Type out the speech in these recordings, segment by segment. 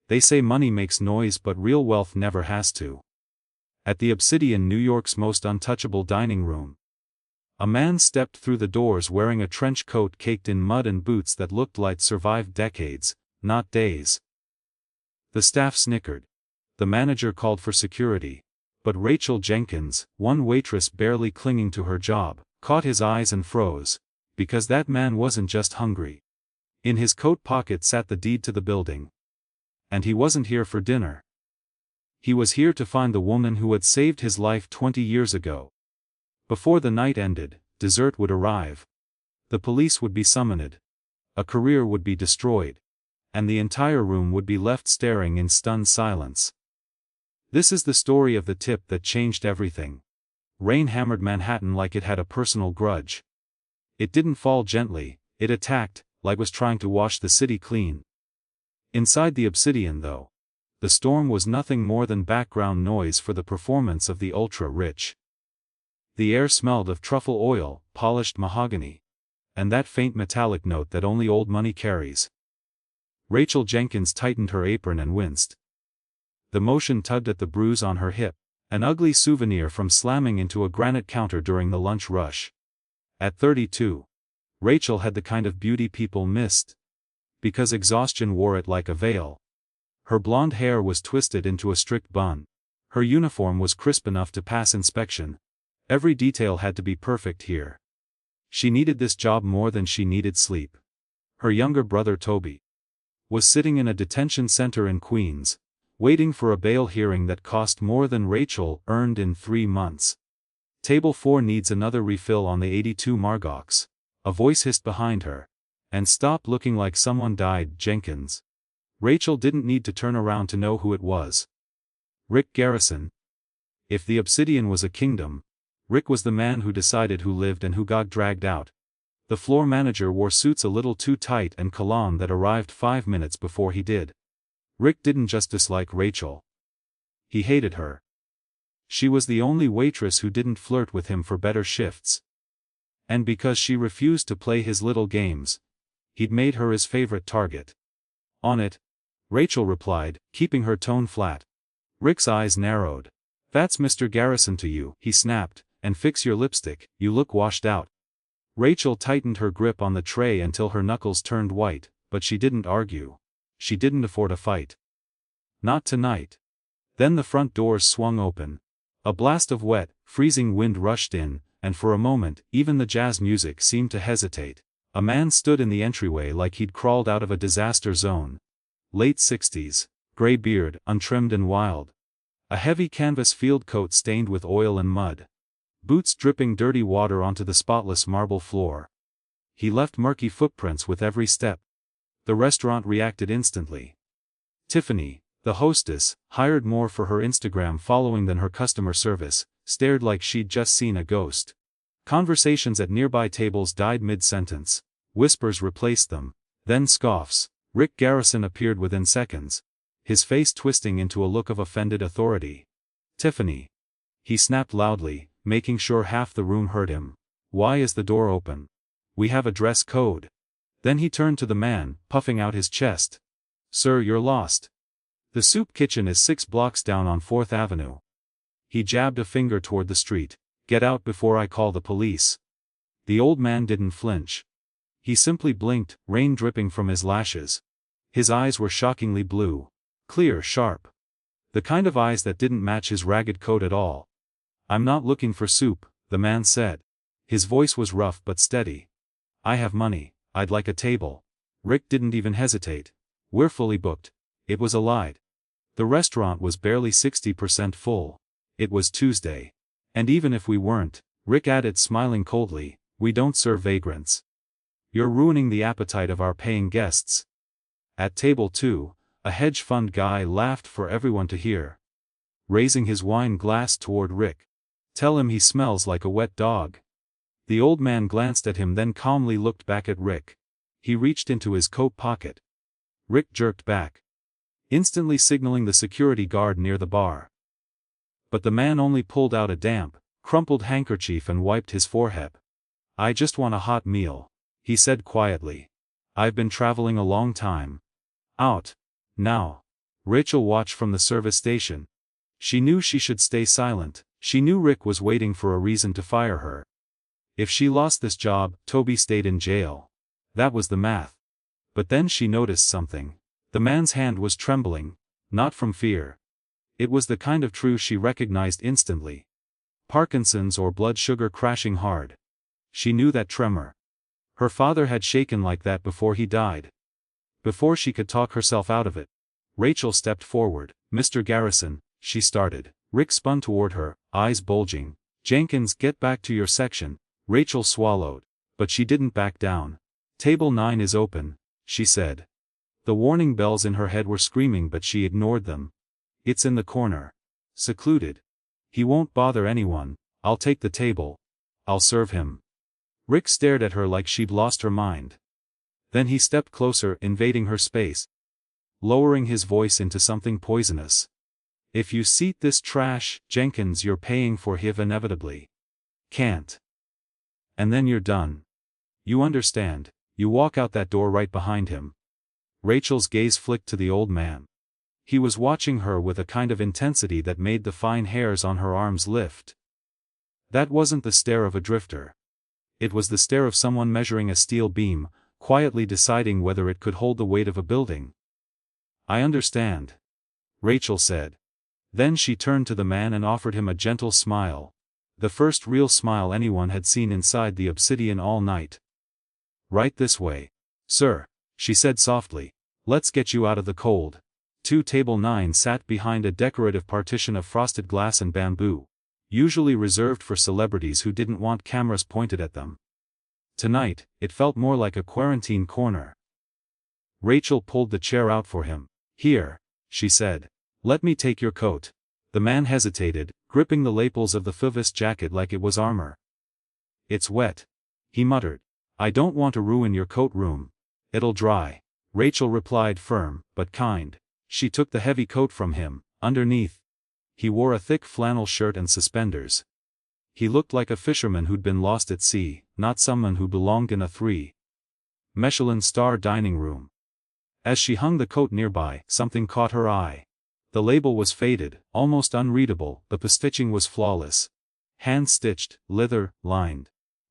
They say money makes noise, but real wealth never has to. At the Obsidian, New York's most untouchable dining room, a man stepped through the doors wearing a trench coat caked in mud and boots that looked like survived decades, not days. The staff snickered. The manager called for security. But Rachel Jenkins, one waitress barely clinging to her job, caught his eyes and froze, because that man wasn't just hungry. In his coat pocket sat the deed to the building. And he wasn't here for dinner. He was here to find the woman who had saved his life 20 years ago. Before the night ended, dessert would arrive. The police would be summoned. A career would be destroyed. And the entire room would be left staring in stunned silence. This is the story of the tip that changed everything. Rain hammered Manhattan like it had a personal grudge. It didn't fall gently, it attacked, like it was trying to wash the city clean. Inside the Obsidian, though, the storm was nothing more than background noise for the performance of the ultra-rich. The air smelled of truffle oil, polished mahogany, and that faint metallic note that only old money carries. Rachel Jenkins tightened her apron and winced. The motion tugged at the bruise on her hip, an ugly souvenir from slamming into a granite counter during the lunch rush. At 32, Rachel had the kind of beauty people missed, because exhaustion wore it like a veil. Her blonde hair was twisted into a strict bun. Her uniform was crisp enough to pass inspection. Every detail had to be perfect here. She needed this job more than she needed sleep. Her younger brother Toby was sitting in a detention center in Queens, waiting for a bail hearing that cost more than Rachel earned in 3 months. Table 4 needs another refill on the 82 Margox. A voice hissed behind her. And stop looking like someone died, Jenkins. Rachel didn't need to turn around to know who it was. Rick Garrison. If the Obsidian was a kingdom, Rick was the man who decided who lived and who got dragged out. The floor manager wore suits a little too tight and cologne that arrived 5 minutes before he did. Rick didn't just dislike Rachel. He hated her. She was the only waitress who didn't flirt with him for better shifts. And because she refused to play his little games, he'd made her his favorite target. On it, Rachel replied, keeping her tone flat. Rick's eyes narrowed. That's Mr. Garrison to you, he snapped, and fix your lipstick, you look washed out. Rachel tightened her grip on the tray until her knuckles turned white, but she didn't argue. She didn't afford a fight. Not tonight. Then the front doors swung open. A blast of wet, freezing wind rushed in, and for a moment, even the jazz music seemed to hesitate. A man stood in the entryway like he'd crawled out of a disaster zone. Late 60s, gray beard, untrimmed and wild. A heavy canvas field coat stained with oil and mud. Boots dripping dirty water onto the spotless marble floor. He left murky footprints with every step. The restaurant reacted instantly. Tiffany, the hostess, hired more for her Instagram following than her customer service, stared like she'd just seen a ghost. Conversations at nearby tables died mid-sentence. Whispers replaced them. Then scoffs. Rick Garrison appeared within seconds, his face twisting into a look of offended authority. Tiffany. He snapped loudly, making sure half the room heard him. Why is the door open? We have a dress code. Then he turned to the man, puffing out his chest. Sir, you're lost. The soup kitchen is 6 blocks down on 4th Avenue. He jabbed a finger toward the street. Get out before I call the police. The old man didn't flinch. He simply blinked, rain dripping from his lashes. His eyes were shockingly blue. Clear, sharp. The kind of eyes that didn't match his ragged coat at all. I'm not looking for soup, the man said. His voice was rough but steady. I have money, I'd like a table. Rick didn't even hesitate. We're fully booked. It was a lie. The restaurant was barely 60% full. It was Tuesday. And even if we weren't, Rick added, smiling coldly, we don't serve vagrants. You're ruining the appetite of our paying guests. At table 2, a hedge fund guy laughed for everyone to hear. Raising his wine glass toward Rick. Tell him he smells like a wet dog. The old man glanced at him, then calmly looked back at Rick. He reached into his coat pocket. Rick jerked back, instantly signaling the security guard near the bar. But the man only pulled out a damp, crumpled handkerchief and wiped his forehead. I just want a hot meal, he said quietly. I've been traveling a long time. Out. Now. Rachel watched from the service station. She knew she should stay silent. She knew Rick was waiting for a reason to fire her. If she lost this job, Toby stayed in jail. That was the math. But then she noticed something. The man's hand was trembling, not from fear. It was the kind of truth she recognized instantly. Parkinson's or blood sugar crashing hard. She knew that tremor. Her father had shaken like that before he died. Before she could talk herself out of it, Rachel stepped forward. "Mr. Garrison," she started. Rick spun toward her, eyes bulging. "Jenkins, get back to your section." Rachel swallowed. But she didn't back down. "Table 9 is open," she said. The warning bells in her head were screaming, but she ignored them. "It's in the corner. Secluded. He won't bother anyone. I'll take the table. I'll serve him." Rick stared at her like she'd lost her mind. Then he stepped closer, invading her space, lowering his voice into something poisonous. "If you seat this trash, Jenkins, you're paying for it inevitably. Can't. And then you're done. You understand? You walk out that door right behind him." Rachel's gaze flicked to the old man. He was watching her with a kind of intensity that made the fine hairs on her arms lift. That wasn't the stare of a drifter. It was the stare of someone measuring a steel beam, quietly deciding whether it could hold the weight of a building. "I understand," Rachel said. Then she turned to the man and offered him a gentle smile. The first real smile anyone had seen inside the Obsidian all night. "Right this way, sir," she said softly. "Let's get you out of the cold." Table 9 sat behind a decorative partition of frosted glass and bamboo, usually reserved for celebrities who didn't want cameras pointed at them. Tonight, it felt more like a quarantine corner. Rachel pulled the chair out for him. "Here," she said. "Let me take your coat." The man hesitated, gripping the lapels of the Fivis jacket like it was armor. "It's wet," he muttered. "I don't want to ruin your coat room. It'll dry." Rachel replied, firm, but kind. She took the heavy coat from him. Underneath, he wore a thick flannel shirt and suspenders. He looked like a fisherman who'd been lost at sea, not someone who belonged in a three-Michelin-star dining room. As she hung the coat nearby, something caught her eye. The label was faded, almost unreadable, but the stitching was flawless. Hand-stitched, leather-lined.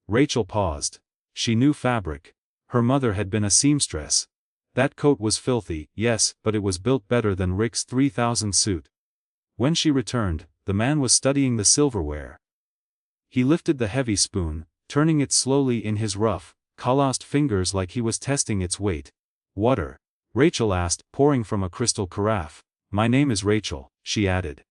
Rachel paused. She knew fabric. Her mother had been a seamstress. That coat was filthy, yes, but it was built better than Rick's 3000 suit. When she returned, the man was studying the silverware. He lifted the heavy spoon, turning it slowly in his rough, calloused fingers like he was testing its weight. "Water?" Rachel asked, pouring from a crystal carafe. "My name is Rachel," she added.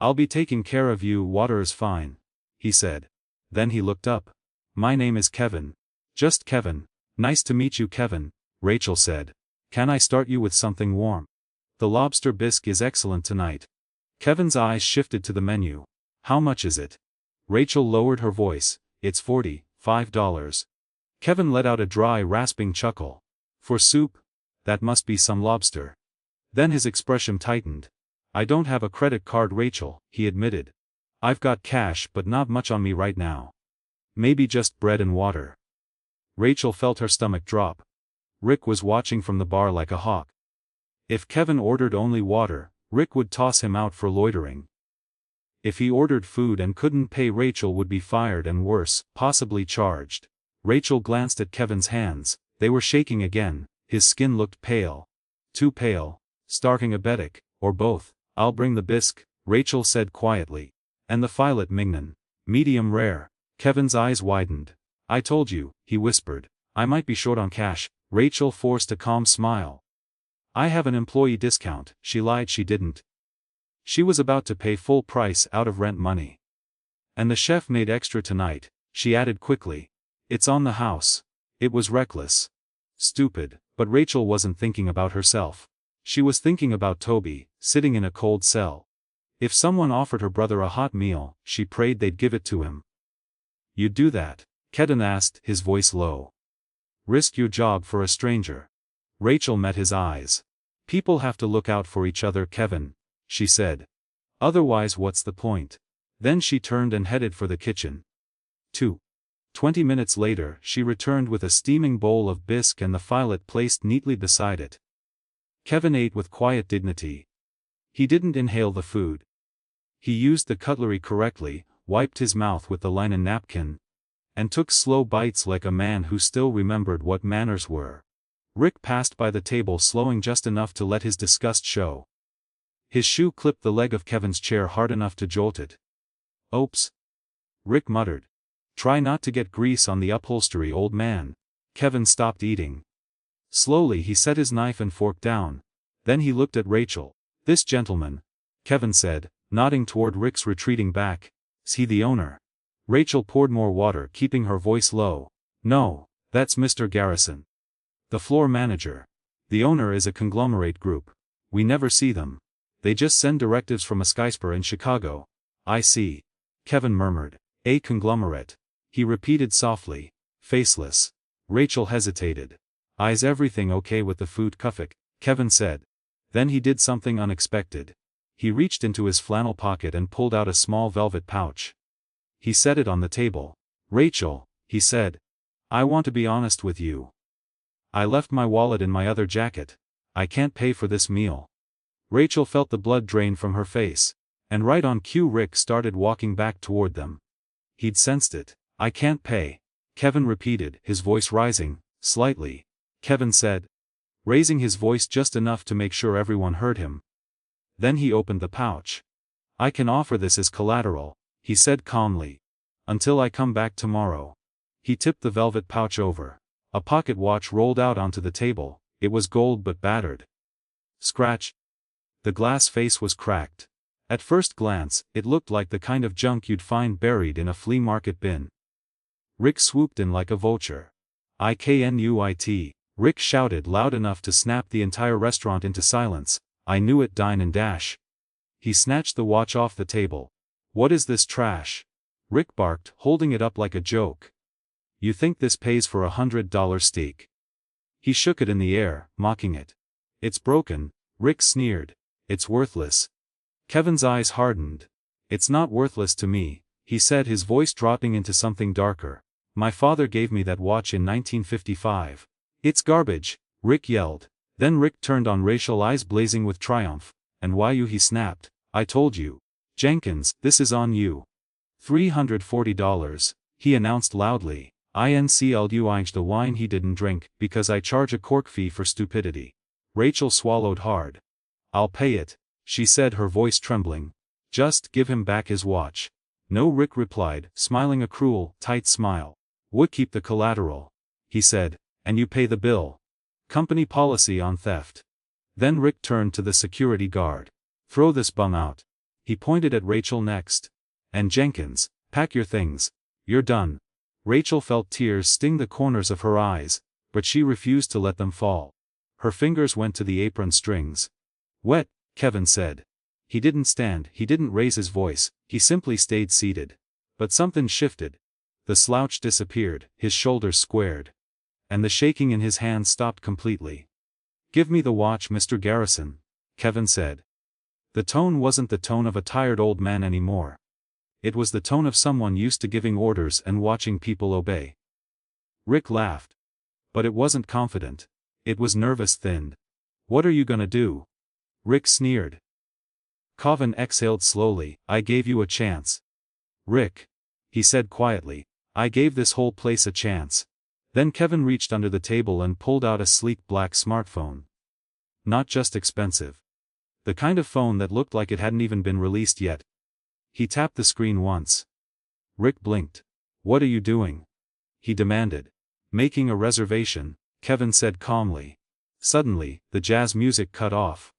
"I'll be taking care of you. Water is fine," he said. Then he looked up. "My name is Kevin." "Just Kevin." "Nice to meet you, Kevin," Rachel said. "Can I start you with something warm? The lobster bisque is excellent tonight." Kevin's eyes shifted to the menu. "How much is it?" Rachel lowered her voice. "It's $45. Kevin let out a dry, rasping chuckle. "For soup? That must be some lobster." Then his expression tightened. "I don't have a credit card, Rachel," he admitted. "I've got cash but not much on me right now. Maybe just bread and water." Rachel felt her stomach drop. Rick was watching from the bar like a hawk. If Kevin ordered only water, Rick would toss him out for loitering. If he ordered food and couldn't pay, Rachel would be fired and worse, possibly charged. Rachel glanced at Kevin's hands. They were shaking again. His skin looked pale. Too pale. Stark diabetic, or both. "I'll bring the bisque," Rachel said quietly. "And the filet mignon. Medium rare." Kevin's eyes widened. "I told you," he whispered. "I might be short on cash." Rachel forced a calm smile. "I have an employee discount." She lied, she didn't. She was about to pay full price out of rent money. "And the chef made extra tonight," she added quickly. "It's on the house." It was reckless. Stupid, but Rachel wasn't thinking about herself. She was thinking about Toby, sitting in a cold cell. If someone offered her brother a hot meal, she prayed they'd give it to him. "You'd do that?" Kevin asked, his voice low. "Risk your job for a stranger?" Rachel met his eyes. "People have to look out for each other, Kevin," she said. "Otherwise, what's the point?" Then she turned and headed for the kitchen. 20 minutes later, she returned with a steaming bowl of bisque and the filet placed neatly beside it. Kevin ate with quiet dignity. He didn't inhale the food. He used the cutlery correctly, wiped his mouth with the linen napkin, and took slow bites like a man who still remembered what manners were. Rick passed by the table, slowing just enough to let his disgust show. His shoe clipped the leg of Kevin's chair hard enough to jolt it. "Oops," Rick muttered. "Try not to get grease on the upholstery, old man." Kevin stopped eating. Slowly he set his knife and fork down. Then he looked at Rachel. "This gentleman," Kevin said, nodding toward Rick's retreating back, "is he the owner?" Rachel poured more water, keeping her voice low. "No, that's Mr. Garrison, the floor manager. The owner is a conglomerate group. We never see them. They just send directives from a skyscraper in Chicago." "I see," Kevin murmured. "A conglomerate," he repeated softly. "Faceless." Rachel hesitated. "Is everything okay with the food, Kufik?" Kevin said. Then he did something unexpected. He reached into his flannel pocket and pulled out a small velvet pouch. He set it on the table. "Rachel," he said, "I want to be honest with you. I left my wallet in my other jacket. I can't pay for this meal." Rachel felt the blood drain from her face. And right on cue Rick started walking back toward them. He'd sensed it. "I can't pay," Kevin repeated, his voice rising, slightly. Kevin said, raising his voice just enough to make sure everyone heard him. Then he opened the pouch. "I can offer this as collateral," he said calmly, "until I come back tomorrow." He tipped the velvet pouch over. A pocket watch rolled out onto the table. It was gold but battered. Scratch. The glass face was cracked. At first glance, it looked like the kind of junk you'd find buried in a flea market bin. Rick swooped in like a vulture. "IKNUIT, Rick shouted loud enough to snap the entire restaurant into silence. "I knew it, dine and dash." He snatched the watch off the table. "What is this trash?" Rick barked, holding it up like a joke. "You think this pays for $100 steak?" He shook it in the air, mocking it. "It's broken," Rick sneered. "It's worthless." Kevin's eyes hardened. "It's not worthless to me," he said, his voice dropping into something darker. "My father gave me that watch in 1955. "It's garbage," Rick yelled. Then Rick turned on Rachel, eyes blazing with triumph. "And why you?" he snapped. "I told you. Jenkins, this is on you." $340, he announced loudly. "INCLUING the wine he didn't drink, because I charge a cork fee for stupidity." Rachel swallowed hard. "I'll pay it," she said, her voice trembling. "Just give him back his watch." "No," Rick replied, smiling a cruel, tight smile. "Would keep the collateral," he said, "and you pay the bill. Company policy on theft." Then Rick turned to the security guard. "Throw this bum out." He pointed at Rachel next. "And Jenkins, pack your things. You're done." Rachel felt tears sting the corners of her eyes, but she refused to let them fall. Her fingers went to the apron strings. "Wet," Kevin said. He didn't stand, he didn't raise his voice, he simply stayed seated. But something shifted. The slouch disappeared, his shoulders squared. And the shaking in his hands stopped completely. "Give me the watch, Mr. Garrison," Kevin said. The tone wasn't the tone of a tired old man anymore. It was the tone of someone used to giving orders and watching people obey. Rick laughed. But it wasn't confident. It was nervous, thinned. "What are you gonna do?" Rick sneered. Kevin exhaled slowly. "I gave you a chance." "Rick," he said quietly, "I gave this whole place a chance." Then Kevin reached under the table and pulled out a sleek black smartphone. Not just expensive. The kind of phone that looked like it hadn't even been released yet. He tapped the screen once. Rick blinked. "What are you doing?" he demanded. "Making a reservation," Kevin said calmly. Suddenly, the jazz music cut off.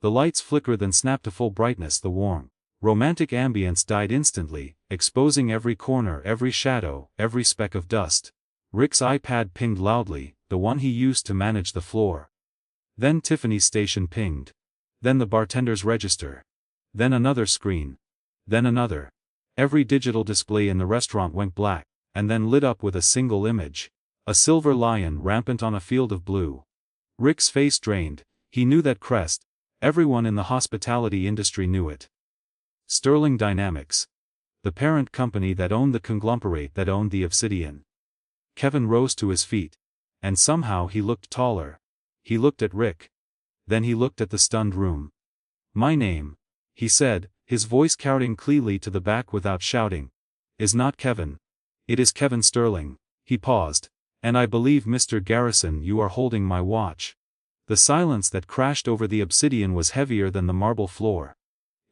The lights flickered and snapped to full brightness. The warm, romantic ambience died instantly, exposing every corner, every shadow, every speck of dust. Rick's iPad pinged loudly, the one he used to manage the floor. Then Tiffany's station pinged. Then the bartender's register. Then another screen. Then another. Every digital display in the restaurant went black, and then lit up with a single image. A silver lion rampant on a field of blue. Rick's face drained. He knew that crest. Everyone in the hospitality industry knew it. Sterling Dynamics. The parent company that owned the conglomerate that owned the Obsidian. Kevin rose to his feet. And somehow he looked taller. He looked at Rick. Then he looked at the stunned room. "My name," he said, his voice carrying clearly to the back without shouting, "is not Kevin. It is Kevin Sterling." He paused. "And I believe, Mr. Garrison, you are holding my watch." The silence that crashed over the obsidian was heavier than the marble floor.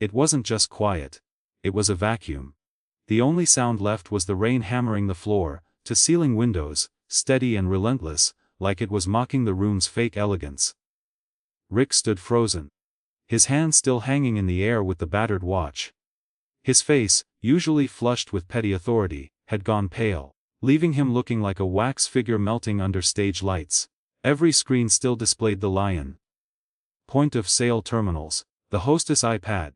It wasn't just quiet. It was a vacuum. The only sound left was the rain hammering the floor, to ceiling windows, steady and relentless, like it was mocking the room's fake elegance. Rick stood frozen. His hand still hanging in the air with the battered watch. His face, usually flushed with petty authority, had gone pale, leaving him looking like a wax figure melting under stage lights. Every screen still displayed the lion. Point-of-sale terminals, the hostess iPad,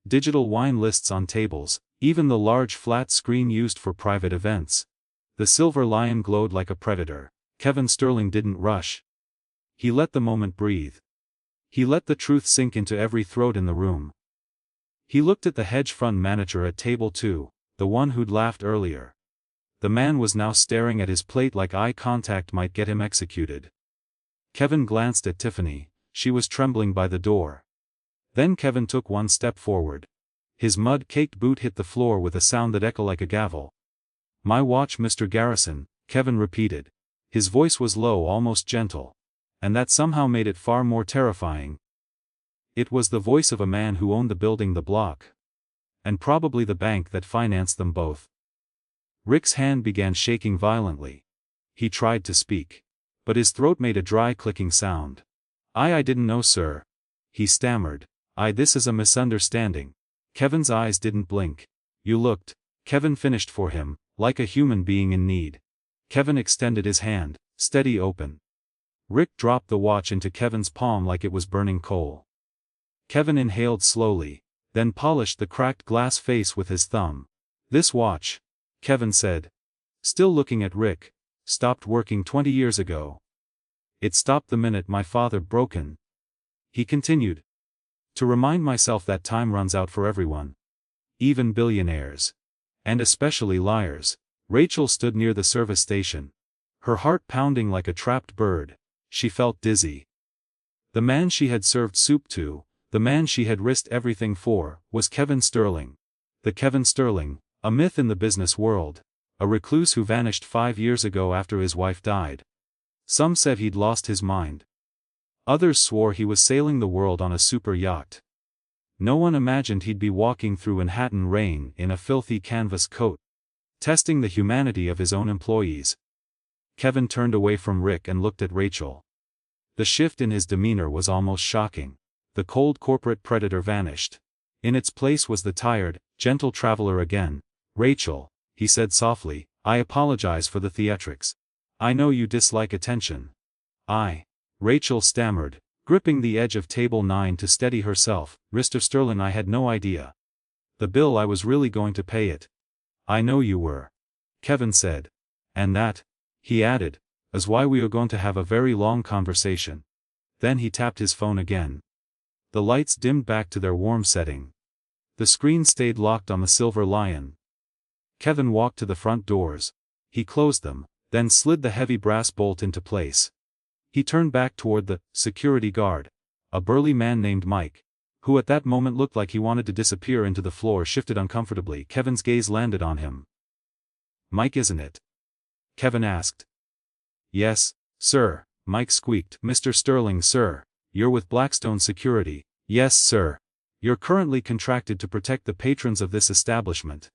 digital wine lists on tables, even the large flat screen used for private events. The silver lion glowed like a predator. Kevin Sterling didn't rush. He let the moment breathe. He let the truth sink into every throat in the room. He looked at the hedge fund manager at table 2, the one who'd laughed earlier. The man was now staring at his plate like eye contact might get him executed. Kevin glanced at Tiffany. She was trembling by the door. Then Kevin took one step forward. His mud-caked boot hit the floor with a sound that echoed like a gavel. "My watch, Mr. Garrison," Kevin repeated. His voice was low, almost gentle. And that somehow made it far more terrifying. It was the voice of a man who owned the building, the block. And probably the bank that financed them both. Rick's hand began shaking violently. He tried to speak. But his throat made a dry clicking sound. I didn't know, sir," he stammered. This is a misunderstanding." Kevin's eyes didn't blink. "You looked," Kevin finished for him, "like a human being in need." Kevin extended his hand, steady open. Rick dropped the watch into Kevin's palm like it was burning coal. Kevin inhaled slowly, then polished the cracked glass face with his thumb. "This watch," Kevin said, still looking at Rick, "stopped working 20 years ago. It stopped the minute my father broke in." He continued. "To remind myself that time runs out for everyone. Even billionaires. And especially liars." Rachel stood near the service station. Her heart pounding like a trapped bird. She felt dizzy. The man she had served soup to, the man she had risked everything for, was Kevin Sterling. The Kevin Sterling, a myth in the business world. A recluse who vanished 5 years ago after his wife died. Some said he'd lost his mind. Others swore he was sailing the world on a super yacht. No one imagined he'd be walking through Manhattan rain in a filthy canvas coat, testing the humanity of his own employees. Kevin turned away from Rick and looked at Rachel. The shift in his demeanor was almost shocking. The cold corporate predator vanished. In its place was the tired, gentle traveler again. "Rachel," he said softly, "I apologize for the theatrics. I know you dislike attention." Rachel stammered, gripping the edge of table 9 to steady herself. "Mr. Sterling, I had no idea. The bill, I was really going to pay it." "I know you were," Kevin said. "And that," he added, "is why we are going to have a very long conversation." Then he tapped his phone again. The lights dimmed back to their warm setting. The screen stayed locked on the silver lion. Kevin walked to the front doors. He closed them, then slid the heavy brass bolt into place. He turned back toward the security guard, a burly man named Mike, who at that moment looked like he wanted to disappear into the floor. Shifted uncomfortably. Kevin's gaze landed on him. "Mike, isn't it?" Kevin asked. "Yes, sir," Mike squeaked. "Mr. Sterling, sir, you're with Blackstone Security." "Yes, sir. You're currently contracted to protect the patrons of this establishment."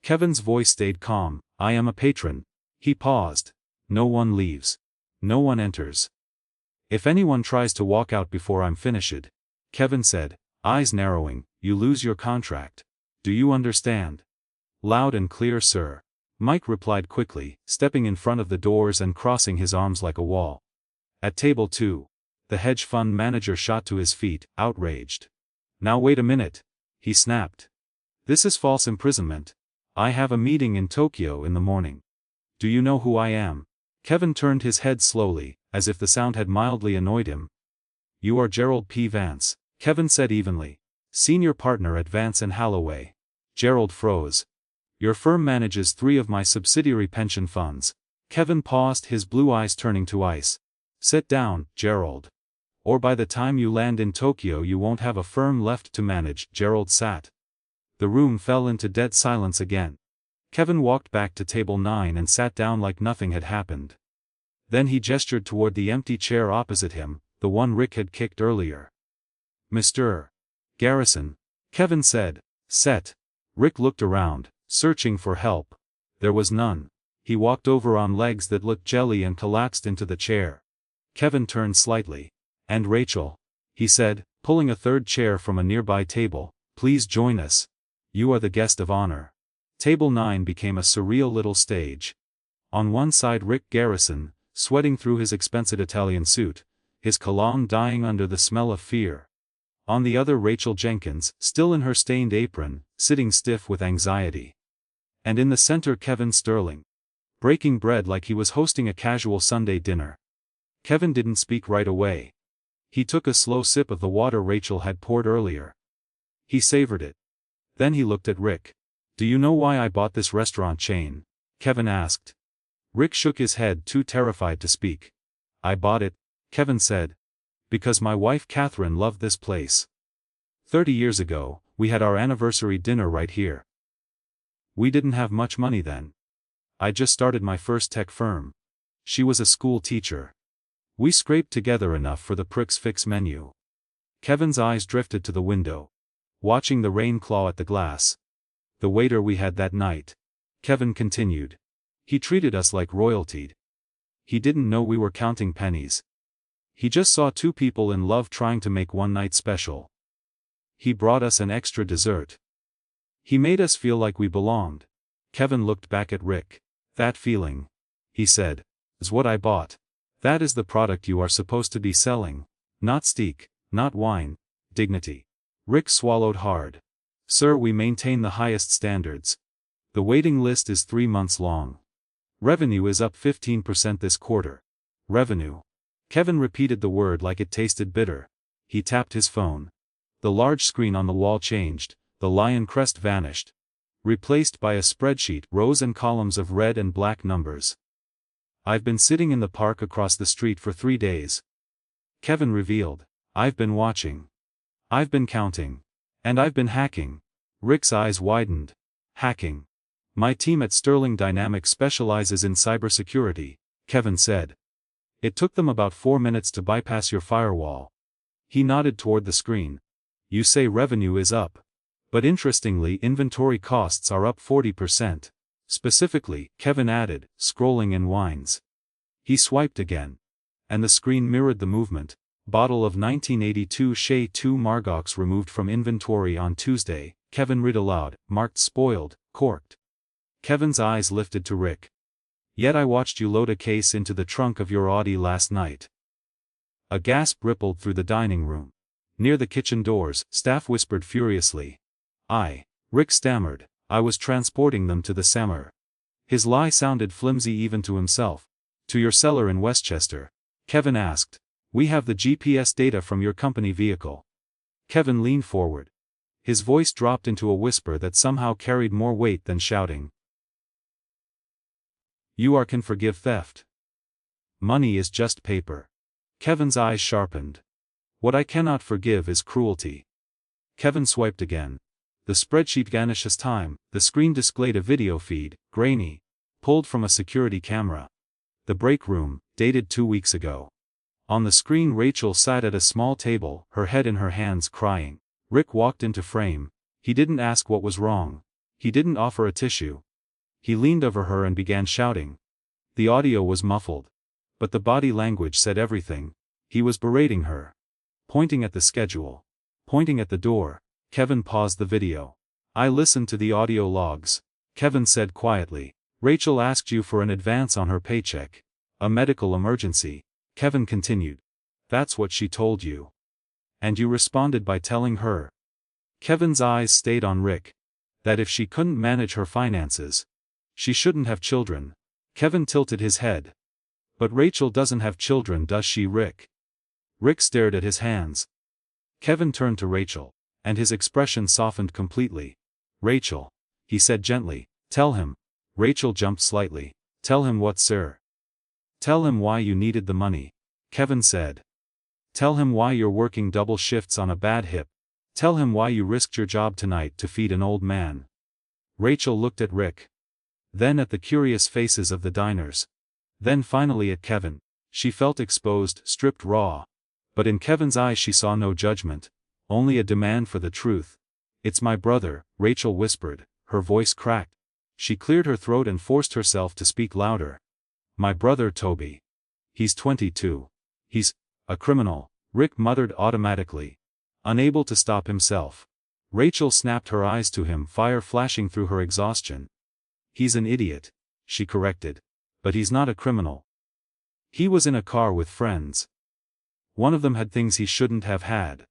Kevin's voice stayed calm. "I am a patron." He paused. "No one leaves. No one enters. If anyone tries to walk out before I'm finished," Kevin said, eyes narrowing, "you lose your contract. Do you understand?" "Loud and clear, sir," Mike replied quickly, stepping in front of the doors and crossing his arms like a wall. At table 2, the hedge fund manager shot to his feet, outraged. "Now wait a minute," he snapped. "This is false imprisonment. I have a meeting in Tokyo in the morning. Do you know who I am?" Kevin turned his head slowly, as if the sound had mildly annoyed him. "You are Gerald P. Vance," Kevin said evenly. "Senior partner at Vance and Holloway." Gerald froze. "Your firm manages 3 of my subsidiary pension funds." Kevin paused, his blue eyes turning to ice. "Sit down, Gerald. Or by the time you land in Tokyo you won't have a firm left to manage. Gerald sat. The room fell into dead silence again. Kevin walked back to table 9 and sat down like nothing had happened. Then he gestured toward the empty chair opposite him, the one Rick had kicked earlier. "Mr. Garrison," Kevin said. "Set." Rick looked around, searching for help. There was none. He walked over on legs that looked jelly and collapsed into the chair. Kevin turned slightly. "And Rachel," he said, pulling a third chair from a nearby table, "please join us. You are the guest of honor." Table 9 became a surreal little stage. On one side Rick Garrison, sweating through his expensive Italian suit, his cologne dying under the smell of fear. On the other Rachel Jenkins, still in her stained apron, sitting stiff with anxiety. And in the center Kevin Sterling, breaking bread like he was hosting a casual Sunday dinner. Kevin didn't speak right away. He took a slow sip of the water Rachel had poured earlier. He savored it. Then he looked at Rick. "Do you know why I bought this restaurant chain?" Kevin asked. Rick shook his head, too terrified to speak. "I bought it," Kevin said, "because my wife Catherine loved this place. 30 years ago, we had our anniversary dinner right here. We didn't have much money then. I just started my first tech firm. She was a school teacher. We scraped together enough for the Prix Fix menu." Kevin's eyes drifted to the window, watching the rain claw at the glass. "The waiter we had that night," Kevin continued. "He treated us like royalty. He didn't know we were counting pennies. He just saw two people in love trying to make one night special. He brought us an extra dessert. He made us feel like we belonged." Kevin looked back at Rick. "That feeling," he said, "is what I bought. That is the product you are supposed to be selling. Not steak, not wine, dignity." Rick swallowed hard. "Sir, we maintain the highest standards. The waiting list is 3 months long. Revenue is up 15% this quarter." "Revenue." Kevin repeated the word like it tasted bitter. He tapped his phone. The large screen on the wall changed, the lion crest vanished. Replaced by a spreadsheet, rows and columns of red and black numbers. "I've been sitting in the park across the street for 3 days," Kevin revealed. "I've been watching. I've been counting. And I've been hacking." Rick's eyes widened. "Hacking?" "My team at Sterling Dynamics specializes in cybersecurity," Kevin said. "It took them about 4 minutes to bypass your firewall." He nodded toward the screen. "You say revenue is up. But interestingly, inventory costs are up 40%. Specifically," Kevin added, scrolling in wines. He swiped again. And the screen mirrored the movement. "Bottle of 1982 Chez 2 Margaux removed from inventory on Tuesday," Kevin read aloud, "marked spoiled, corked." Kevin's eyes lifted to Rick. "Yet I watched you load a case into the trunk of your Audi last night." A gasp rippled through the dining room. Near the kitchen doors, staff whispered furiously. Rick stammered, "I was transporting them to the summer." His lie sounded flimsy even to himself. "To your cellar in Westchester?" Kevin asked. "We have the GPS data from your company vehicle." Kevin leaned forward. His voice dropped into a whisper that somehow carried more weight than shouting. "You can forgive theft. Money is just paper." Kevin's eyes sharpened. "What I cannot forgive is cruelty." Kevin swiped again. The spreadsheet vanished as time. The screen displayed a video feed, grainy, pulled from a security camera. The break room, dated 2 weeks ago. On the screen Rachel sat at a small table, her head in her hands, crying. Rick walked into frame. He didn't ask what was wrong. He didn't offer a tissue. He leaned over her and began shouting. The audio was muffled. But the body language said everything. He was berating her. Pointing at the schedule. Pointing at the door. Kevin paused the video. "I listened to the audio logs," Kevin said quietly. "Rachel asked you for an advance on her paycheck. A medical emergency," Kevin continued. "That's what she told you. And you responded by telling her." Kevin's eyes stayed on Rick. "That if she couldn't manage her finances, she shouldn't have children." Kevin tilted his head. "But Rachel doesn't have children, does she, Rick?" Rick stared at his hands. Kevin turned to Rachel, and his expression softened completely. "Rachel," he said gently, "tell him." Rachel jumped slightly. "Tell him what, sir?" "Tell him why you needed the money," Kevin said. Tell him why you're working double shifts on a bad hip. Tell him why you risked your job tonight to feed an old man. Rachel looked at Rick. Then at the curious faces of the diners. Then finally at Kevin. She felt exposed, stripped raw. But in Kevin's eyes she saw no judgment, only a demand for the truth. "It's my brother," Rachel whispered, her voice cracked. She cleared her throat and forced herself to speak louder. "My brother Toby. He's 22. He's a criminal," Rick muttered automatically, unable to stop himself. Rachel snapped her eyes to him, fire flashing through her exhaustion. "He's an idiot," she corrected. "But he's not a criminal. He was in a car with friends. One of them had things he shouldn't have had.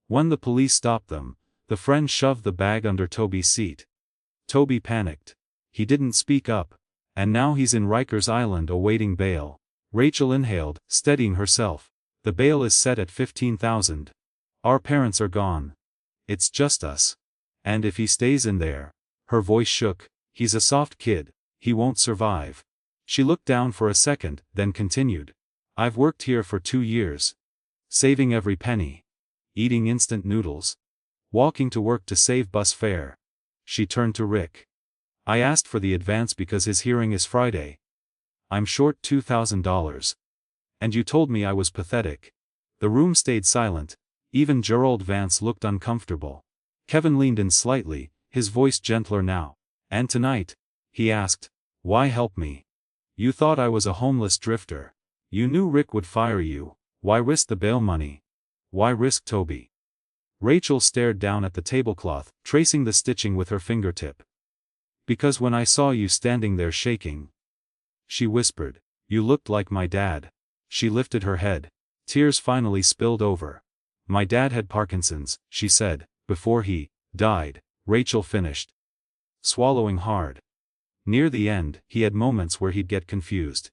When the police stopped them, the friend shoved the bag under Toby's seat. Toby panicked. He didn't speak up, and now he's in Rikers Island awaiting bail." Rachel inhaled, steadying herself. "The bail is set at $15,000. Our parents are gone. It's just us. And if he stays in there," her voice shook, "he's a soft kid, he won't survive." She looked down for a second, then continued. "I've worked here for 2 years. Saving every penny. Eating instant noodles. Walking to work to save bus fare." She turned to Rick. "I asked for the advance because his hearing is Friday. I'm short $2,000. And you told me I was pathetic." The room stayed silent. Even Gerald Vance looked uncomfortable. Kevin leaned in slightly, his voice gentler now. "And tonight?" he asked. "Why help me? You thought I was a homeless drifter. You knew Rick would fire you. Why risk the bail money? Why risk Toby?" Rachel stared down at the tablecloth, tracing the stitching with her fingertip. "Because when I saw you standing there shaking," she whispered, "you looked like my dad." She lifted her head. Tears finally spilled over. "My dad had Parkinson's," she said, "before he died," Rachel finished, swallowing hard. "Near the end, he had moments where he'd get confused.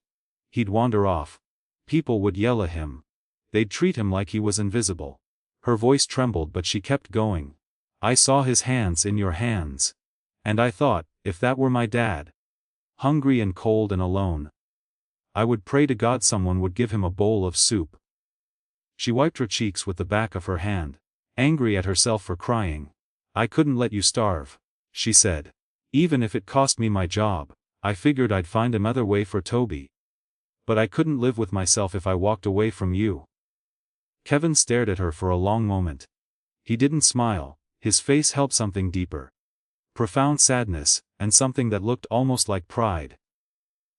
He'd wander off. People would yell at him. They'd treat him like he was invisible." Her voice trembled, but she kept going. "I saw his hands in your hands. And I thought, if that were my dad, hungry and cold and alone, I would pray to God someone would give him a bowl of soup." She wiped her cheeks with the back of her hand, angry at herself for crying. "I couldn't let you starve," she said. "Even if it cost me my job, I figured I'd find another way for Toby. But I couldn't live with myself if I walked away from you." Kevin stared at her for a long moment. He didn't smile, his face held something deeper. Profound sadness, and something that looked almost like pride.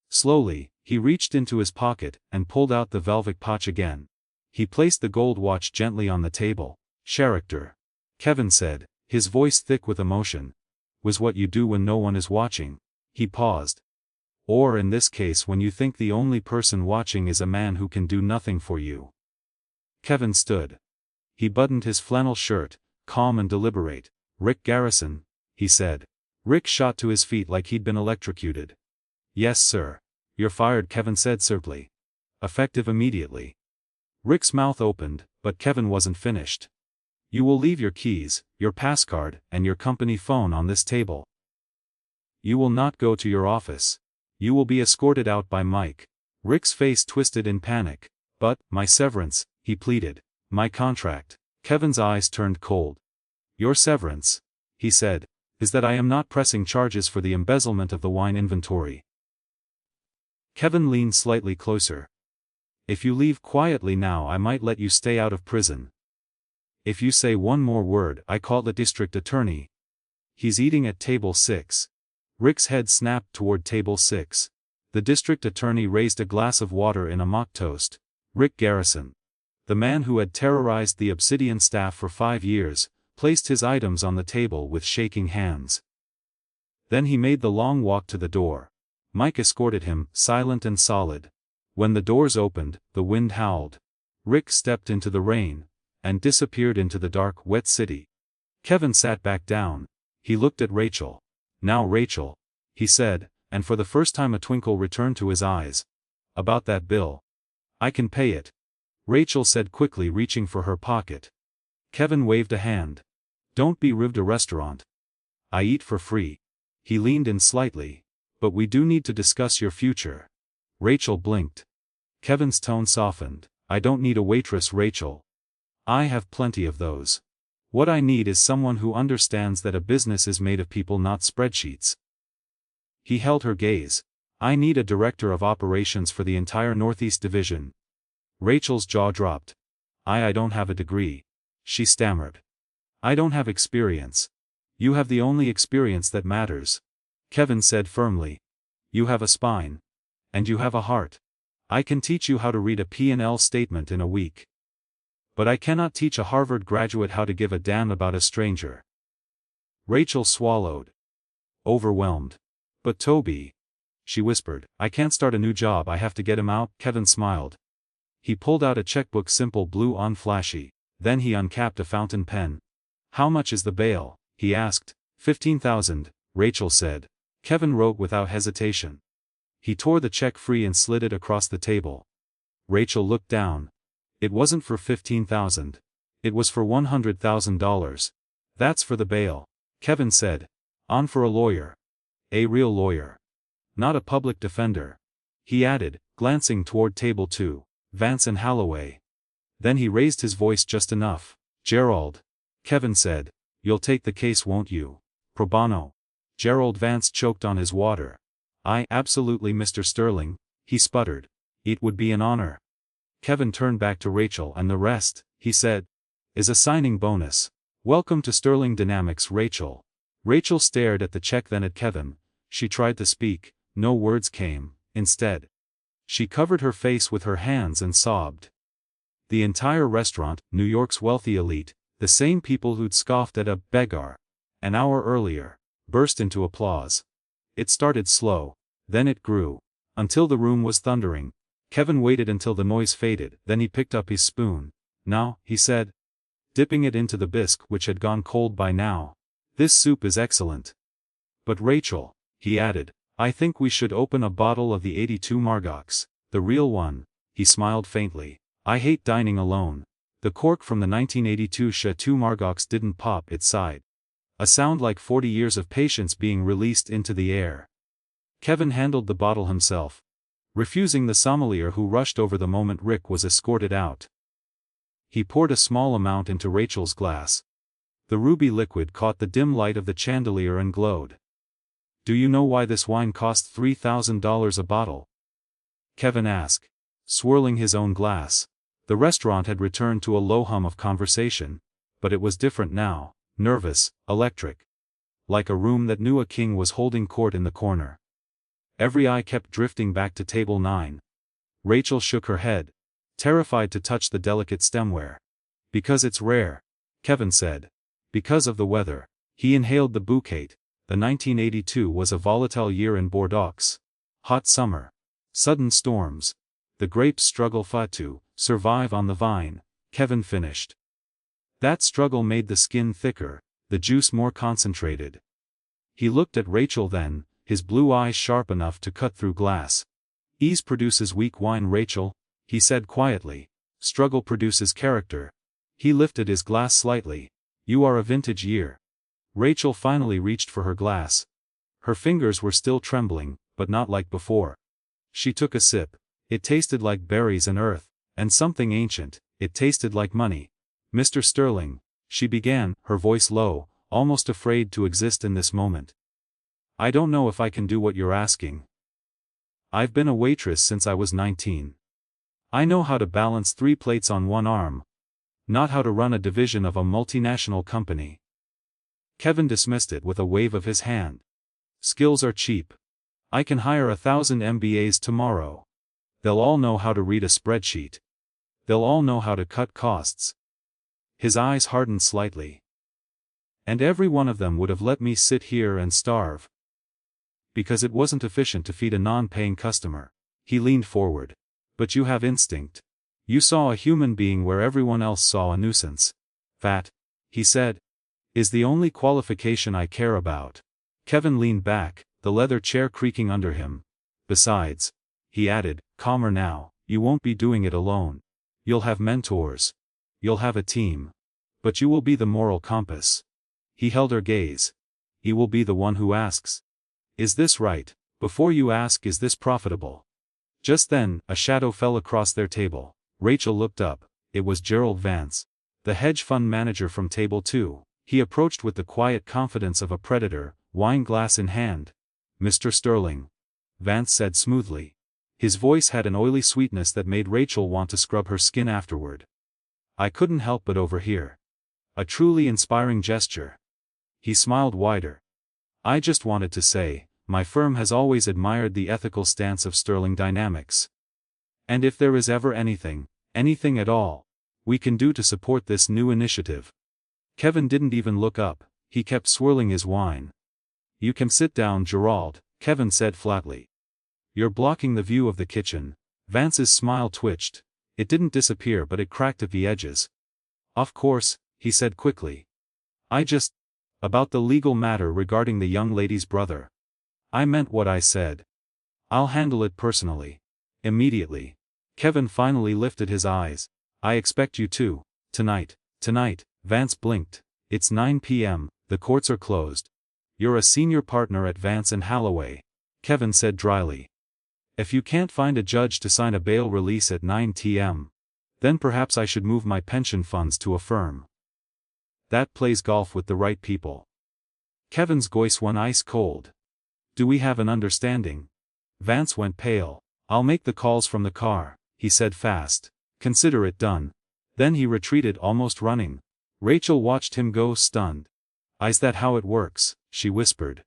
Slowly, he reached into his pocket and pulled out the velvet pouch again. He placed the gold watch gently on the table. "Character," Kevin said, his voice thick with emotion, "was what you do when no one is watching." He paused. "Or in this case when you think the only person watching is a man who can do nothing for you." Kevin stood. He buttoned his flannel shirt, calm and deliberate. "Rick Garrison," he said. Rick shot to his feet like he'd been electrocuted. "Yes, sir." "You're fired," Kevin said simply. "Effective immediately." Rick's mouth opened, but Kevin wasn't finished. "You will leave your keys, your passcard, and your company phone on this table. You will not go to your office. You will be escorted out by Mike." Rick's face twisted in panic. "But, my severance," he pleaded. "My contract." Kevin's eyes turned cold. "Your severance," he said, "is that I am not pressing charges for the embezzlement of the wine inventory." Kevin leaned slightly closer. "If you leave quietly now, I might let you stay out of prison. If you say one more word, I call the district attorney." "He's eating at table 6. Rick's head snapped toward table 6. The district attorney raised a glass of water in a mock toast. Rick Garrison, the man who had terrorized the Obsidian staff for 5 years, placed his items on the table with shaking hands. Then he made the long walk to the door. Mike escorted him, silent and solid. When the doors opened, the wind howled. Rick stepped into the rain, and disappeared into the dark, wet city. Kevin sat back down. He looked at Rachel. "Now Rachel," he said, and for the first time a twinkle returned to his eyes. "About that bill. I can pay it," Rachel said quickly, reaching for her pocket. Kevin waved a hand. "Don't be rude, a restaurant. I eat for free." He leaned in slightly. "But we do need to discuss your future." Rachel blinked. Kevin's tone softened. I don't need a waitress, Rachel. I have plenty of those. What I need is someone who understands that a business is made of people, not spreadsheets. He held her gaze. I need a director of operations for the entire Northeast Division. Rachel's jaw dropped. I don't have a degree. She stammered. I don't have experience. You have the only experience that matters. Kevin said firmly. You have a spine. And you have a heart. I can teach you how to read a P&L statement in a week. But I cannot teach a Harvard graduate how to give a damn about a stranger. Rachel swallowed. Overwhelmed. But Toby. She whispered, I can't start a new job, I have to get him out. Kevin smiled. He pulled out a checkbook, simple blue on flashy. Then he uncapped a fountain pen. How much is the bail? He asked. 15,000, Rachel said. Kevin wrote without hesitation. He tore the check free and slid it across the table. Rachel looked down. It wasn't for 15,000. It was for $100,000. That's for the bail. Kevin said. On for a lawyer. A real lawyer. Not a public defender. He added, glancing toward table 2, Vance and Holloway. Then he raised his voice just enough. Gerald. Kevin said. You'll take the case, won't you? Pro bono. Gerald Vance choked on his water. Absolutely, Mr. Sterling, he sputtered. It would be an honor. Kevin turned back to Rachel, and the rest, he said, is a signing bonus. Welcome to Sterling Dynamics, Rachel. Rachel stared at the check, then at Kevin. She tried to speak, no words came. Instead, she covered her face with her hands and sobbed. The entire restaurant, New York's wealthy elite, the same people who'd scoffed at a beggar an hour earlier, burst into applause. It started slow, then it grew, until the room was thundering. Kevin waited until the noise faded, then he picked up his spoon. Now, he said, dipping it into the bisque which had gone cold by now. This soup is excellent. But Rachel, he added, I think we should open a bottle of the 82 Margox, the real one. He smiled faintly. I hate dining alone. The cork from the 1982 Chateau Margox didn't pop, it sighed. A sound like 40 years of patience being released into the air. Kevin handled the bottle himself, refusing the sommelier who rushed over the moment Rick was escorted out. He poured a small amount into Rachel's glass. The ruby liquid caught the dim light of the chandelier and glowed. Do you know why this wine cost $3,000 a bottle? Kevin asked, swirling his own glass. The restaurant had returned to a low hum of conversation, but it was different now, nervous, electric. Like a room that knew a king was holding court in the corner. Every eye kept drifting back to table 9. Rachel shook her head, terrified to touch the delicate stemware. Because it's rare, Kevin said. Because of the weather. He inhaled the bouquet. The 1982 was a volatile year in Bordeaux. Hot summer. Sudden storms. The grapes struggle to survive on the vine, Kevin finished. That struggle made the skin thicker, the juice more concentrated. He looked at Rachel then, his blue eyes sharp enough to cut through glass. Ease produces weak wine, Rachel, he said quietly. Struggle produces character. He lifted his glass slightly. You are a vintage year. Rachel finally reached for her glass. Her fingers were still trembling, but not like before. She took a sip. It tasted like berries and earth, and something ancient. It tasted like money. Mr. Sterling, she began, her voice low, almost afraid to exist in this moment. I don't know if I can do what you're asking. I've been a waitress since I was 19. I know how to balance 3 plates on one arm. Not how to run a division of a multinational company. Kevin dismissed it with a wave of his hand. Skills are cheap. I can hire 1,000 MBAs tomorrow. They'll all know how to read a spreadsheet. They'll all know how to cut costs. His eyes hardened slightly. And every one of them would have let me sit here and starve. Because it wasn't efficient to feed a non-paying customer. He leaned forward. But you have instinct. You saw a human being where everyone else saw a nuisance. That, he said, is the only qualification I care about. Kevin leaned back, the leather chair creaking under him. Besides, he added, calmer now, you won't be doing it alone. You'll have mentors. You'll have a team. But you will be the moral compass. He held her gaze. He will be the one who asks. Is this right? Before you ask, is this profitable? Just then, a shadow fell across their table. Rachel looked up. It was Gerald Vance, the hedge fund manager from Table 2. He approached with the quiet confidence of a predator, wine glass in hand. "Mr. Sterling," Vance said smoothly. His voice had an oily sweetness that made Rachel want to scrub her skin afterward. "I couldn't help but overhear." A truly inspiring gesture. He smiled wider. "I just wanted to say, my firm has always admired the ethical stance of Sterling Dynamics. And if there is ever anything at all, we can do to support this new initiative." Kevin didn't even look up, he kept swirling his wine. "You can sit down, Gerald," Kevin said flatly. "You're blocking the view of the kitchen." Vance's smile twitched. It didn't disappear but it cracked at the edges. "Of course," he said quickly. About the legal matter regarding the young lady's brother. I meant what I said. I'll handle it personally. Immediately." Kevin finally lifted his eyes. "I expect you to. Tonight." "Tonight," Vance blinked. "It's 9 p.m., the courts are closed." "You're a senior partner at Vance and Halloway," Kevin said dryly. "If you can't find a judge to sign a bail release at 9 p.m., then perhaps I should move my pension funds to a firm that plays golf with the right people." Kevin's voice went ice cold. "Do we have an understanding?" Vance went pale. "I'll make the calls from the car," he said fast. "Consider it done." Then he retreated almost running. Rachel watched him go stunned. "Is that how it works?" she whispered.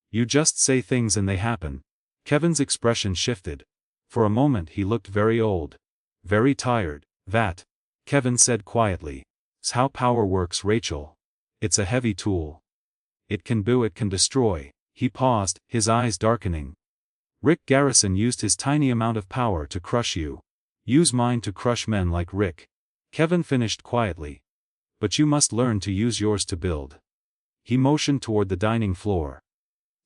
"You just say things and they happen." Kevin's expression shifted. For a moment he looked very old. Very tired. "That," Kevin said quietly, "is how power works, Rachel. It's a heavy tool. It can destroy." He paused, his eyes darkening. "Rick Garrison used his tiny amount of power to crush you. Use mine to crush men like Rick." Kevin finished quietly. "But you must learn to use yours to build." He motioned toward the dining floor.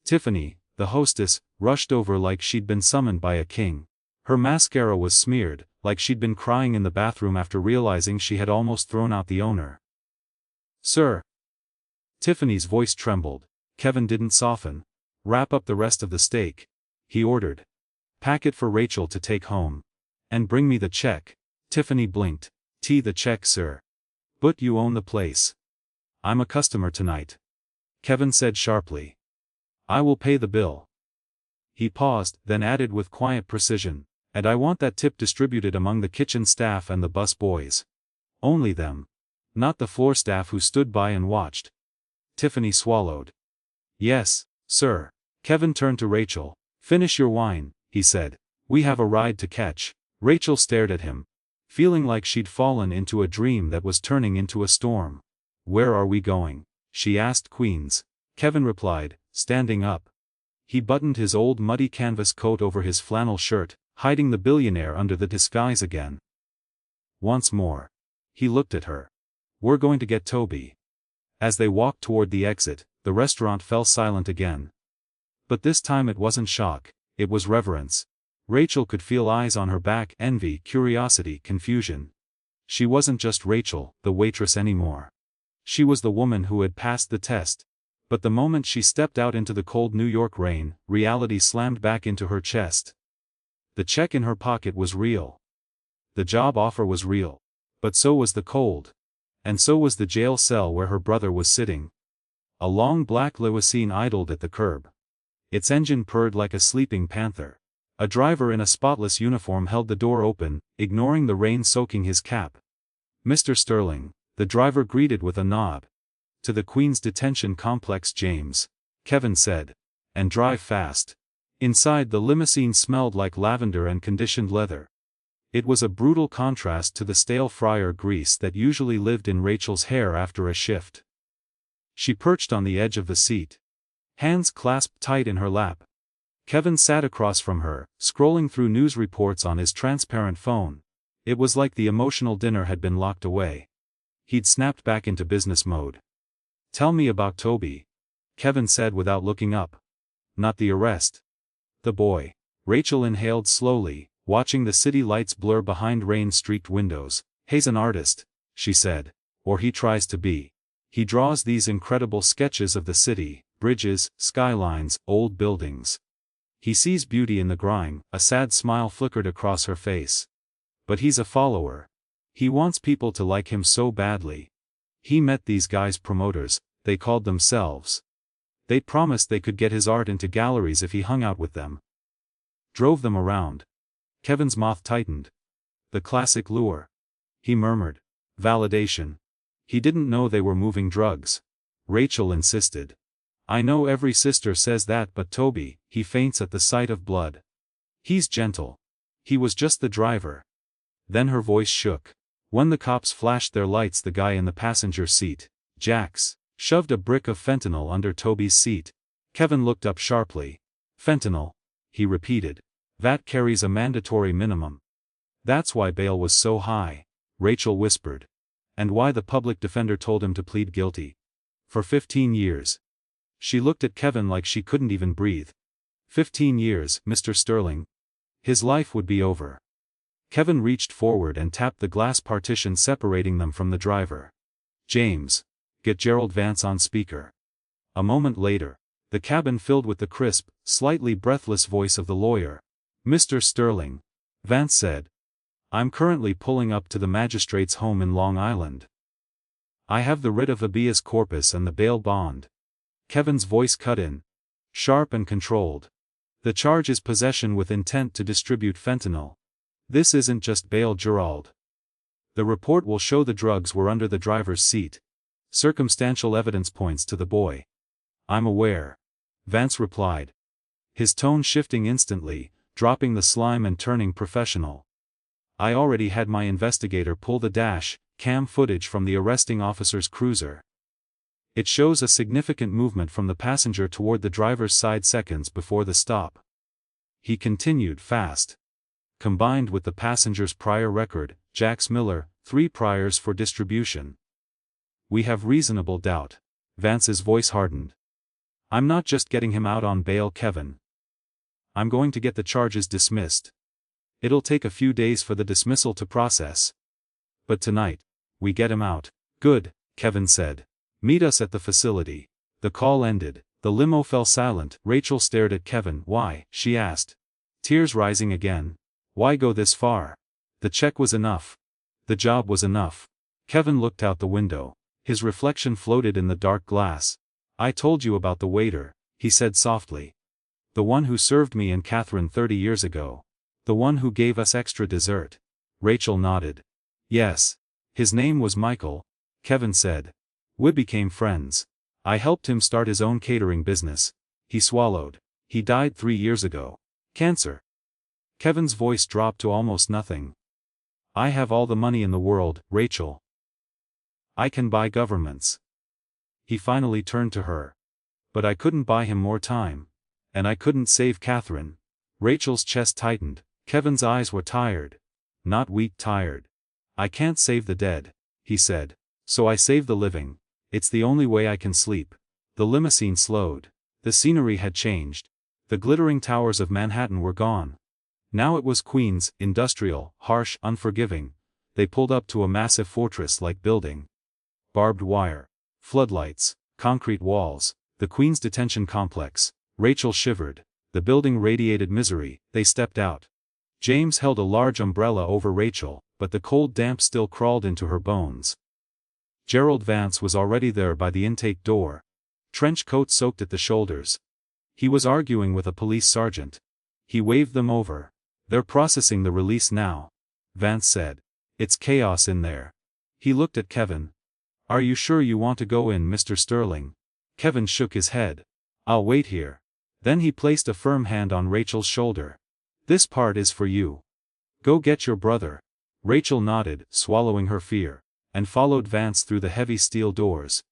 Tiffany, the hostess, rushed over like she'd been summoned by a king. Her mascara was smeared, like she'd been crying in the bathroom after realizing she had almost thrown out the owner. "Sir." Tiffany's voice trembled. Kevin didn't soften. "Wrap up the rest of the steak," he ordered. "Pack it for Rachel to take home. And bring me the check." Tiffany blinked. The check, sir." "But you own the place." "I'm a customer tonight," Kevin said sharply. "I will pay the bill." He paused, then added with quiet precision, "And I want that tip distributed among the kitchen staff and the bus boys. Only them. Not the floor staff who stood by and watched." Tiffany swallowed. "Yes, sir." Kevin turned to Rachel. "Finish your wine," he said. "We have a ride to catch." Rachel stared at him, feeling like she'd fallen into a dream that was turning into a storm. "Where are we going?" she asked Queens. Kevin replied, standing up. He buttoned his old muddy canvas coat over his flannel shirt, hiding the billionaire under the disguise again. Once more. He looked at her. "We're going to get Toby." As they walked toward the exit, the restaurant fell silent again. But this time it wasn't shock, it was reverence. Rachel could feel eyes on her back, envy, curiosity, confusion. She wasn't just Rachel, the waitress anymore. She was the woman who had passed the test. But the moment she stepped out into the cold New York rain, reality slammed back into her chest. The check in her pocket was real. The job offer was real. But so was the cold. And so was the jail cell where her brother was sitting. A long black limousine idled at the curb. Its engine purred like a sleeping panther. A driver in a spotless uniform held the door open, ignoring the rain soaking his cap. "Mr. Sterling," the driver greeted with a nod. "To the Queen's Detention Complex, James," Kevin said. "And drive fast." Inside, the limousine smelled like lavender and conditioned leather. It was a brutal contrast to the stale fryer grease that usually lived in Rachel's hair after a shift. She perched on the edge of the seat, hands clasped tight in her lap. Kevin sat across from her, scrolling through news reports on his transparent phone. It was like the emotional dinner had been locked away. He'd snapped back into business mode. "Tell me about Toby," Kevin said without looking up. "Not the arrest." "The boy." Rachel inhaled slowly, watching the city lights blur behind rain-streaked windows. "He's an artist," she said. "Or he tries to be. He draws these incredible sketches of the city, bridges, skylines, old buildings. He sees beauty in the grime." A sad smile flickered across her face. But he's a follower. He wants people to like him so badly. He met these guys promoters, they called themselves. They promised they could get his art into galleries if he hung out with them. Drove them around. Kevin's mouth tightened. The classic lure. He murmured. Validation. He didn't know they were moving drugs. Rachel insisted. I know every sister says that, but Toby, he faints at the sight of blood. He's gentle. He was just the driver. Then her voice shook. When the cops flashed their lights, the guy in the passenger seat, Jax, shoved a brick of fentanyl under Toby's seat. Kevin looked up sharply. Fentanyl, he repeated. That carries a mandatory minimum. That's why bail was so high, Rachel whispered. And why the public defender told him to plead guilty. For 15 years. She looked at Kevin like she couldn't even breathe. 15 years, Mr. Sterling. His life would be over. Kevin reached forward and tapped the glass partition separating them from the driver. James, get Gerald Vance on speaker. A moment later, the cabin filled with the crisp, slightly breathless voice of the lawyer. Mr. Sterling, Vance said. I'm currently pulling up to the magistrate's home in Long Island. I have the writ of habeas corpus and the bail bond. Kevin's voice cut in. Sharp and controlled. The charge is possession with intent to distribute fentanyl. This isn't just bail, Gerald. The report will show the drugs were under the driver's seat. Circumstantial evidence points to the boy. I'm aware. Vance replied. His tone shifting instantly, dropping the slime and turning professional. I already had my investigator pull the dash-cam footage from the arresting officer's cruiser. It shows a significant movement from the passenger toward the driver's side seconds before the stop. He continued fast. Combined with the passenger's prior record, Jax Miller, 3 priors for distribution. We have reasonable doubt. Vance's voice hardened. I'm not just getting him out on bail, Kevin. I'm going to get the charges dismissed. It'll take a few days for the dismissal to process. But tonight, we get him out. Good, Kevin said. Meet us at the facility. The call ended. The limo fell silent. Rachel stared at Kevin. Why? She asked. Tears rising again. Why go this far? The check was enough. The job was enough. Kevin looked out the window. His reflection floated in the dark glass. I told you about the waiter, he said softly. The one who served me and Catherine 30 years ago. The one who gave us extra dessert. Rachel nodded. Yes. His name was Michael, Kevin said. We became friends. I helped him start his own catering business. He swallowed. He died 3 years ago. Cancer. Kevin's voice dropped to almost nothing. I have all the money in the world, Rachel. I can buy governments. He finally turned to her. But I couldn't buy him more time. And I couldn't save Catherine. Rachel's chest tightened. Kevin's eyes were tired. Not weak, tired. I can't save the dead, he said. So I save the living. It's the only way I can sleep. The limousine slowed. The scenery had changed. The glittering towers of Manhattan were gone. Now it was Queens, industrial, harsh, unforgiving. They pulled up to a massive fortress-like building. Barbed wire. Floodlights. Concrete walls. The Queens detention complex. Rachel shivered. The building radiated misery. They stepped out. James held a large umbrella over Rachel, but the cold damp still crawled into her bones. Gerald Vance was already there by the intake door. Trench coat soaked at the shoulders. He was arguing with a police sergeant. He waved them over. They're processing the release now, Vance said. It's chaos in there. He looked at Kevin. Are you sure you want to go in, Mr. Sterling? Kevin shook his head. I'll wait here. Then he placed a firm hand on Rachel's shoulder. This part is for you. Go get your brother. Rachel nodded, swallowing her fear, and followed Vance through the heavy steel doors.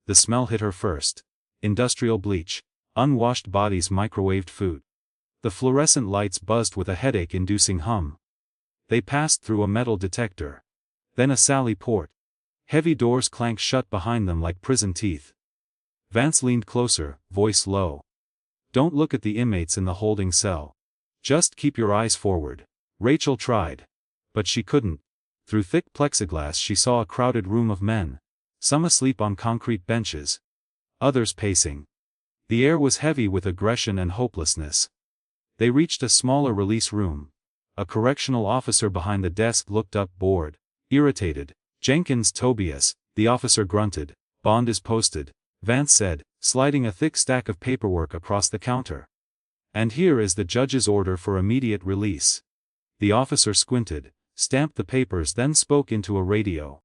The smell hit her first. Industrial bleach. Unwashed bodies, microwaved food. The fluorescent lights buzzed with a headache-inducing hum. They passed through a metal detector. Then a sally port. Heavy doors clanked shut behind them like prison teeth. Vance leaned closer, voice low. Don't look at the inmates in the holding cell. Just keep your eyes forward. Rachel tried. But she couldn't. Through thick plexiglass she saw a crowded room of men. Some asleep on concrete benches. Others pacing. The air was heavy with aggression and hopelessness. They reached a smaller release room. A correctional officer behind the desk looked up, bored, irritated. "Jenkins Tobias," the officer grunted. "Bond is posted," Vance said, sliding a thick stack of paperwork across the counter. "And here is the judge's order for immediate release." The officer squinted, stamped the papers, then spoke into a radio.